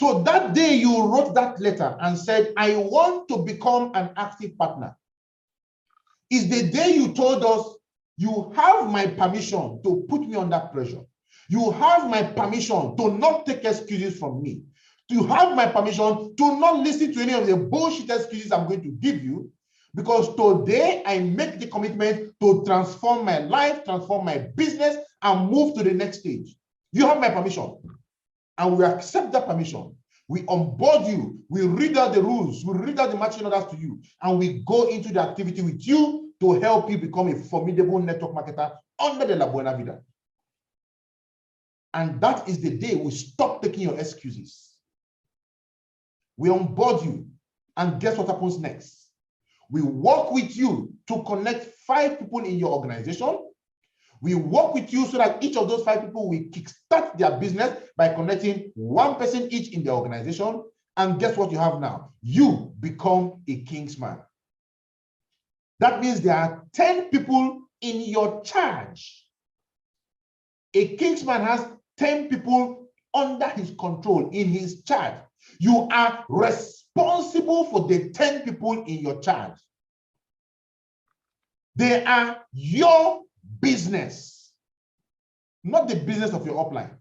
So that day you wrote that letter and said, I want to become an active partner, is the day you told us, you have my permission to put me under pressure. You have my permission to not take excuses from me. You have my permission to not listen to any of the bullshit excuses I'm going to give you, because today I make the commitment to transform my life, transform my business, and move to the next stage. You have my permission, and we accept that permission. We onboard you, we read out the rules, we read out the marching orders to you, and we go into the activity with you to help you become a formidable network marketer under the La Buena Vida. And that is the day we stop taking your excuses. We onboard you, and guess what happens next? We work with you to connect 5 people in your organization. We work with you so that each of those 5 people will kickstart their business by connecting 1 person each in the organization. And guess what you have now? You become a Kingsman. That means there are 10 people in your charge. A Kingsman has 10 people under his control, in his charge. You are responsible for the 10 people in your charge. They are your business, not the business of your upline.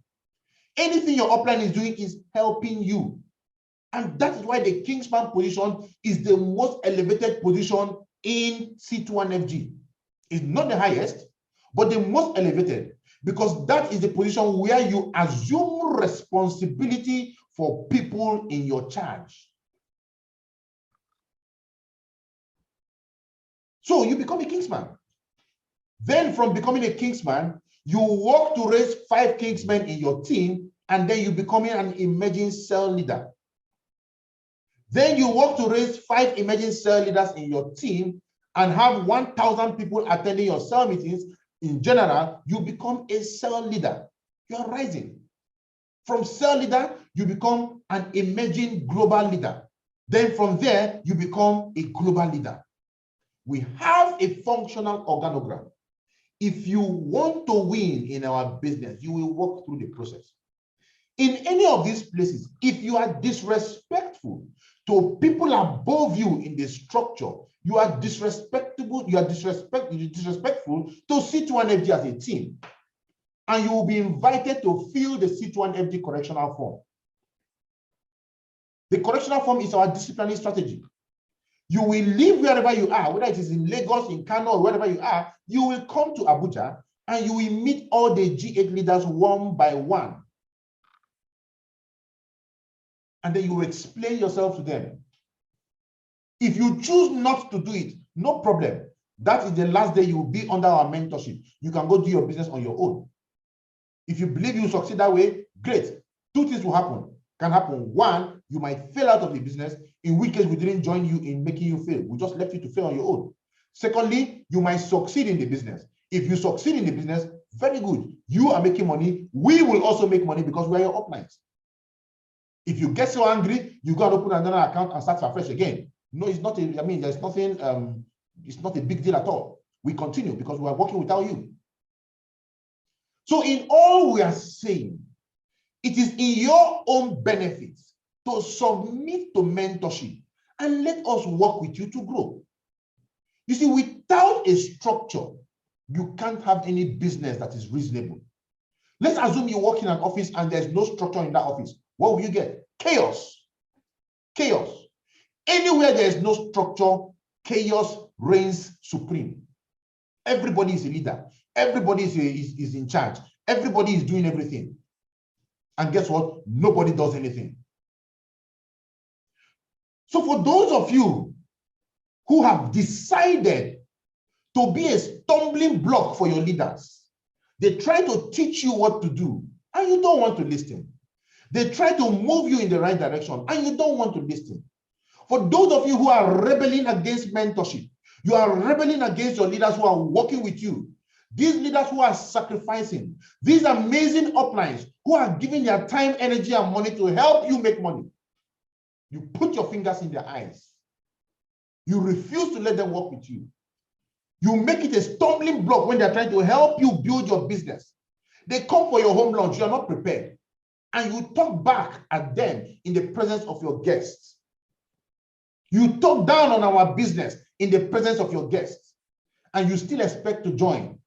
Anything your upline is doing is helping you. And that is why the Kingsman position is the most elevated position in C21FG. It's not the highest, but the most elevated, because that is the position where you assume responsibility for people in your charge. So you become a Kingsman. Then from becoming a Kingsman, you work to raise 5 Kingsmen in your team, and then you become an emerging cell leader. Then you work to raise 5 emerging cell leaders in your team and have 1,000 people attending your cell meetings. In general, you become a cell leader. You are rising. From cell leader, you become an emerging global leader. Then from there, you become a global leader. We have a functional organogram. If you want to win in our business, you will walk through the process. In any of these places, if you are disrespectful to people above you in the structure, you are disrespectful to C21FG as a team, and you will be invited to fill the C21FG correctional form. The correctional form is our disciplinary strategy. You will live wherever you are, whether it is in Lagos, in Kano, or wherever you are. You will come to Abuja and you will meet all the G8 leaders one by one. And then you will explain yourself to them. If you choose not to do it, no problem. That is the last day you will be under our mentorship. You can go do your business on your own. If you believe you succeed that way, great. 2 things will happen. Can happen. 1, you might fail out of the business, in which case we didn't join you in making you fail. We just left you to fail on your own. Secondly, you might succeed in the business. If you succeed in the business, very good. You are making money. We will also make money because we are your uplines. If you get so angry, you got to open another account and start afresh again. No, it's not. There's nothing. It's not a big deal at all. We continue because we are working without you. So in all we are saying, it is in your own benefit to submit to mentorship and let us work with you to grow. You see, without a structure, you can't have any business that is reasonable. Let's assume you work in an office and there's no structure in that office. What will you get? Chaos. Chaos. Anywhere there is no structure, chaos reigns supreme. Everybody is a leader. Everybody is in charge. Everybody is doing everything. And guess what? Nobody does anything. So for those of you who have decided to be a stumbling block for your leaders, they try to teach you what to do, and you don't want to listen. They try to move you in the right direction, and you don't want to listen. For those of you who are rebelling against mentorship, you are rebelling against your leaders who are working with you, these leaders who are sacrificing, these amazing uplines who are giving their time, energy, and money to help you make money. You put your fingers in their eyes. You refuse to let them work with you. You make it a stumbling block when they're trying to help you build your business. They come for your home lunch. You are not prepared. and you talk back at them in the presence of your guests. You talk down on our business in the presence of your guests, and you still expect to join.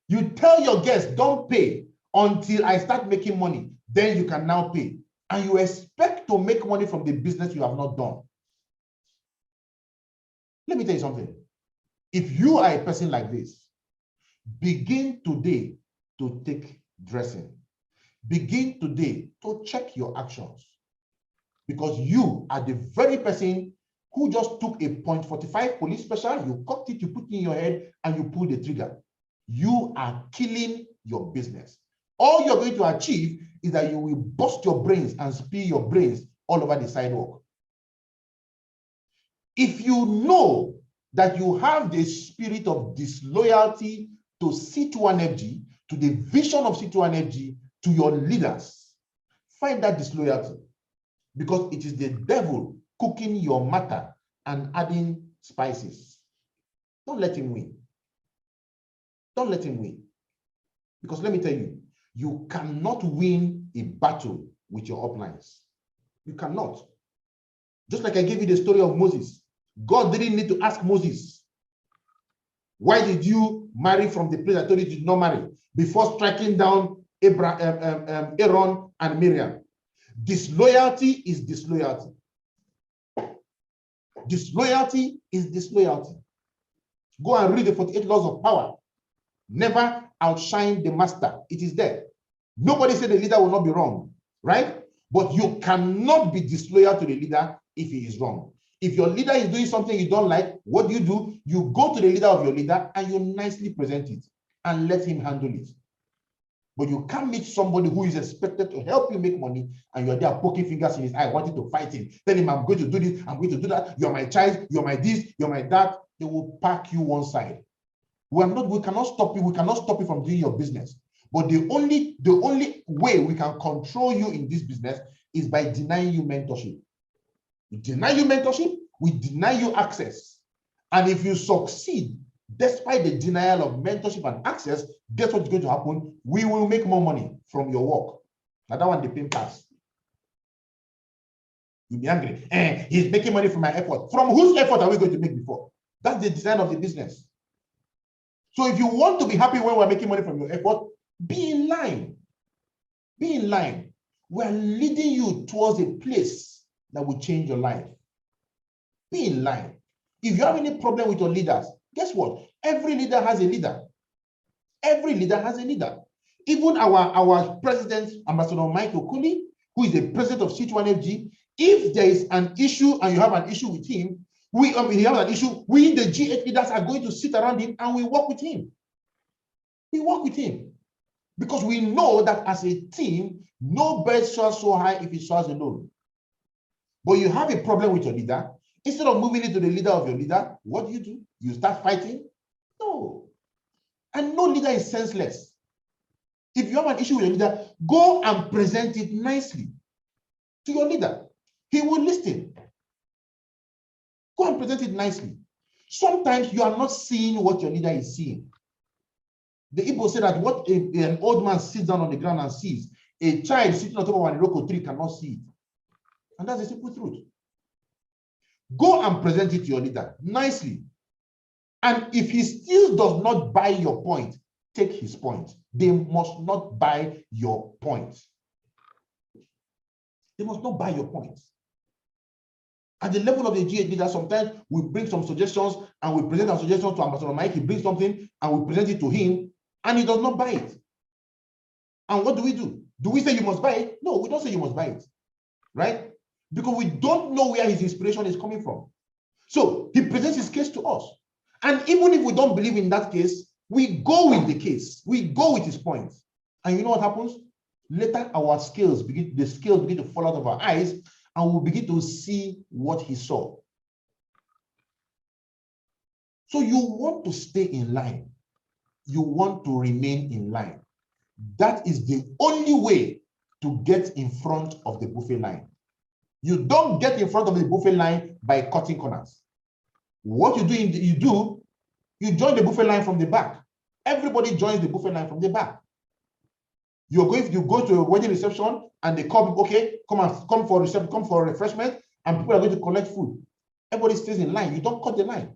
You tell your guests, don't pay until I start making money, then you can now pay. And you expect to make money from the business you have not done. Let me tell you something. If you are a person like this, begin today to take dressing. Begin today to check your actions, because you are the very person who just took a .45 police special, you cocked it, you put it in your head, and you pull the trigger. You are killing your business. All you're going to achieve is that you will bust your brains and spill your brains all over the sidewalk. If you know that you have the spirit of disloyalty to C2NFG, to the vision of C2NFG, to your leaders, find that disloyalty, because it is the devil cooking your matter and adding spices. Don't let him win. Don't let him win. Because let me tell you, you cannot win a battle with your uplines. You cannot. Just like I gave you the story of Moses. God didn't need to ask Moses, why did you marry from the place I told you did not marry, before striking down Aaron and Miriam. Disloyalty is disloyalty. Disloyalty is disloyalty. Go and read the 48 laws of power. Never outshine the master. It is there. Nobody said the leader will not be wrong, right? But you cannot be disloyal to the leader if he is wrong. If your leader is doing something you don't like, what do? You go to the leader of your leader and you nicely present it and let him handle it. But you can't meet somebody who is expected to help you make money and you're there poking fingers in his eye, wanting to fight him. Tell him, I'm going to do this, I'm going to do that. You're my child, you're my this, you're my that. They will pack you one side. We cannot stop you. We cannot stop you from doing your business. But the only way we can control you in this business is by denying you mentorship. We deny you mentorship, we deny you access. And if you succeed, despite the denial of mentorship and access, guess what's going to happen? We will make more money from your work. Now that one, the pain pass. You'll be angry. He's making money from my effort. From whose effort are we going to make before? That's the design of the business. So if you want to be happy when we're making money from your effort, be in line. Be in line. We're leading you towards a place that will change your life. Be in line. If you have any problem with your leaders, guess what? Every leader has a leader. Every leader has a leader. Even our president, Ambassador Mike Okuli, who is the president of C2NFG, if there is an issue and you have an issue with him, we the G8 leaders are going to sit around him and we work with him. We work with him. Because we know that as a team, no bird soars so high if it soars alone. But you have a problem with your leader, instead of moving it to the leader of your leader, what do? You start fighting? No. And no leader is senseless. If you have an issue with your leader, go and present it nicely to your leader. He will listen. Go and present it nicely. Sometimes you are not seeing what your leader is seeing. The Igbo say that what an old man sits down on the ground and sees, a child sitting on top of an iroko tree cannot see it. And that's the simple truth. Go and present it to your leader nicely. And if he still does not buy your point, take his point. They must not buy your point. They must not buy your point. At the level of the G8 leader, sometimes we bring some suggestions and we present our suggestions to Ambassador Mike. He brings something and we present it to him and he does not buy it. And what do? Do we say you must buy it? No, we don't say you must buy it, right? Because we don't know where his inspiration is coming from. So he presents his case to us. And even if we don't believe in that case, we go with the case. We go with his points. And you know what happens? Later, the scales begin to fall out of our eyes and we'll begin to see what he saw. So you want to stay in line. You want to remain in line. That is the only way to get in front of the buffet line. You don't get in front of the buffet line by cutting corners. What you do, you join the buffet line from the back. Everybody joins the buffet line from the back. You go to a wedding reception and they call people, okay, come for reception, come for refreshment, and people are going to collect food. Everybody stays in line. You don't cut the line.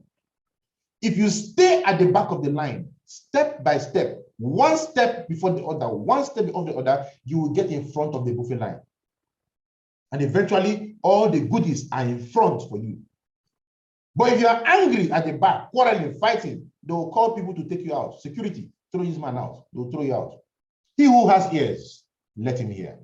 If you stay at the back of the line, step by step, one step before the other, one step before the other, you will get in front of the buffet line. And eventually, all the goodies are in front for you. But if you are angry at the back, quarreling, fighting, they will call people to take you out. Security, throw this man out. They will throw you out. He who has ears, let him hear.